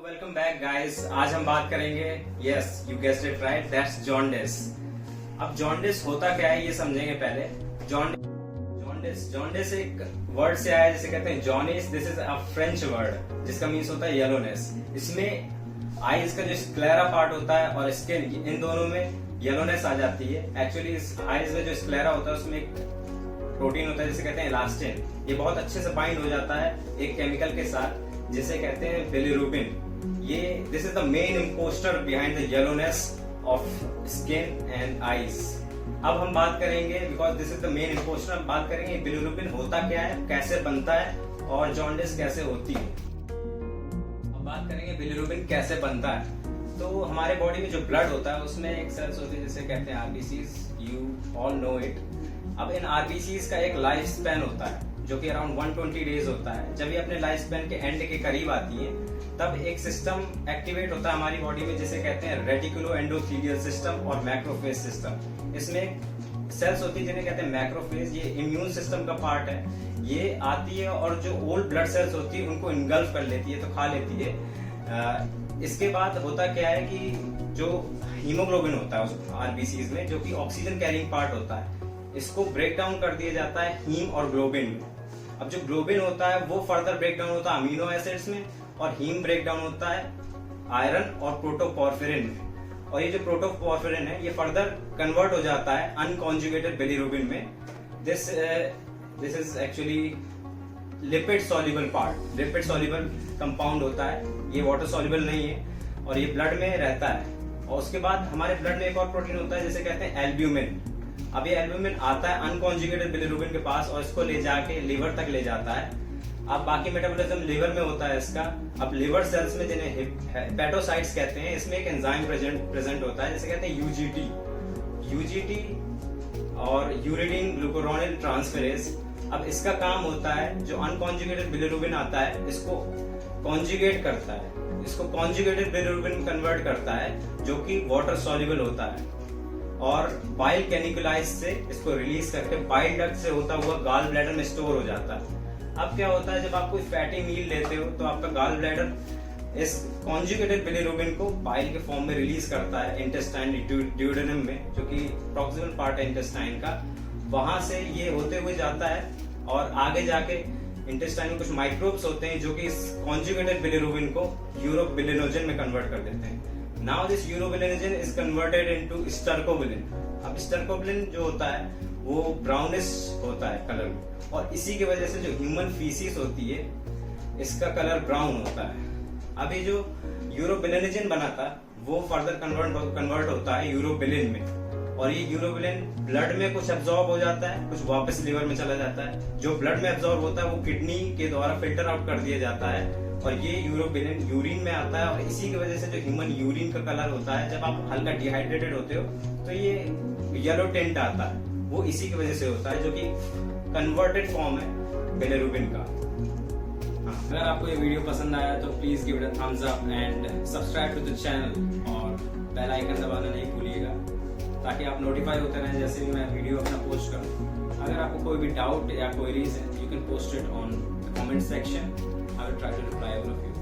Welcome back guys. आज हम बात करेंगे, yes you guessed it right, that's jaundice. अब जॉन्डिस होता क्या है ये समझेंगे पहले। जॉन्डिस एक वर्ड से आया है जिसे कहते हैं जॉनिस। This is a French word जिसका मीन्स होता है येलोनेस। इसमें आईज का जो स्क्लेरा पार्ट होता है और स्किन, इन दोनों में येलोनेस आ जाती है। एक्चुअली इस आईज में जो स्क्लेरा होता है उसमें एक प्रोटीन होता है जिसे कहते हैं इलास्टिन। ये बहुत अच्छे से बाइंड हो जाता है एक केमिकल के साथ जिसे कहते हैं बिलिरुबिन। ये this is the main imposter behind the yellowness of skin and eyes. अब हम बात करेंगे, because this is the main imposter, हम बात करेंगे बिलिरुबिन होता क्या है, कैसे बनता है और जॉन्डिस कैसे होती है। अब बात करेंगे बिलिरुबिन कैसे बनता है। तो हमारे बॉडी में जो ब्लड होता है उसमें एक सेल्स होती है जिसे कहते हैं RBCs, you all know it. अब इन आरबीसीज का एक लाइफ स्पैन होता है जो कि अराउंड 120 डेज होता है। जब ये अपने लाइफ स्पैन के एंड के करीब आती है तब एक सिस्टम एक्टिवेट होता है हमारी बॉडी में जिसे कहते हैं रेटिकुलो एंडोथेलियल सिस्टम और मैक्रोफेज सिस्टम। इसमें सेल्स होती है जिन्हें कहते हैं मैक्रोफेज, ये इम्यून सिस्टम का पार्ट है। ये आती है और जो ओल्ड ब्लड सेल्स होती है उनको इनगल्फ कर लेती है, तो खा लेती है। इसके बाद होता क्या है कि जो हीमोग्लोबिन होता है उस आरबीसीज में, जो कि ऑक्सीजन कैरिंग पार्ट होता है, इसको ब्रेक डाउन कर दिया जाता है हीम और ग्लोबिन में। अब जो ग्लोबिन होता है वो फर्दर ब्रेक डाउन होता है अमीनो एसिड्स में, और हीम ब्रेक डाउन होता है आयरन और प्रोटोपॉर्फिरिन में। और ये जो प्रोटोपॉर्फिरिन है ये फर्दर कन्वर्ट हो जाता है अनकॉन्जुगेटेड बिलिरुबिन में। This is actually lipid soluble part, lipid soluble compound होता है। ये वाटर सॉल्युबल नहीं है और ये ब्लड में रहता है। और उसके बाद हमारे ब्लड में एक और प्रोटीन होता है जिसे कहते हैं एल्ब्यूमिन। अब ये एल्ब्यूमिन आता है अनकॉन्जुगेटेड बिलिरुबिन के पास और इसको ले जाके लिवर तक ले जाता है। अब बाकी मेटाबॉलिज्म लिवर में होता है इसका। अब लिवर सेल्स में जिन्हें हेपेटोसाइट्स कहते हैं, इसमें एक एंजाइम प्रेजेंट होता है जिसे कहते हैं यूजीटी और यूरिडीन ग्लूकुरोनिल ट्रांसफेरेज। अब इसका काम होता है जो अनकॉन्जुगेटेड बिलिरुबिन आता है इसको कॉन्जुगेट करता है, इसको कॉन्जुगेटेड बिलिरुबिन कन्वर्ट करता है जो कि वाटर सॉल्युबल होता है, और बाइल कैनिकुलाइज से इसको रिलीज करके बाइल डक्ट से होता हुआ गाल ब्लैडर में स्टोर हो जाता है। अब क्या होता है, जब आप कोई फैटी मील लेते हो तो आपका गाल ब्लैडर इस कॉन्जुगेटेड बिलिरुबिन को बाइल के फॉर्म में रिलीज करता है इंटेस्टाइन ड्यूडेनम में, जो कि प्रॉक्सिमल पार्ट है इंटेस्टाइन का। वहां से ये होते हुए जाता है और आगे जाके इंटेस्टाइन में कुछ माइक्रोब्स होते हैं जो कि इस कॉन्जुगेटेड बिलिरुबिन को यूरोबिलिनोजन में कन्वर्ट कर देते हैं। Now this urobilinogen is converted into stercobilin। अब स्टर्कोबिलिन जो होता है वो ब्राउनिश होता है कलर में, और इसी की वजह से जो ह्यूमन फीसिस होती है इसका कलर ब्राउन होता है। अब ये जो यूरोबिलिनोजन बना था वो फर्दर कन्वर्ट होता है यूरोबिलिन में, और ये यूरोबिलिन ब्लड में कुछ एब्जॉर्ब हो जाता है, कुछ वापस लिवर में चला जाता है। जो ब्लड में एब्जॉर्ब होता है वो किडनी के द्वारा फिल्टर आउट कर दिया जाता है, और ये यूरोबिलिन यूरिन में आता है। और इसी की वजह से जो ह्यूमन यूरिन का कलर होता है, जब आप हल्का डिहाइड्रेटेड होते हो तो ये येलो टिंट आता है, वो इसी की वजह से होता है, जो कि कन्वर्टेड फॉर्म है बिलिरुबिन का। अगर आपको ये वीडियो पसंद आया तो please give it a thumbs up and subscribe to the channel, और बेल आइकन दबाना नहीं भूलिएगा ताकि आप नोटिफाई होते रहें जैसे भी मैं वीडियो अपना पोस्ट करूँ। अगर आपको कोई भी डाउट या क्वेरीज है, you can post it on the comment section. I will try to reply all of you.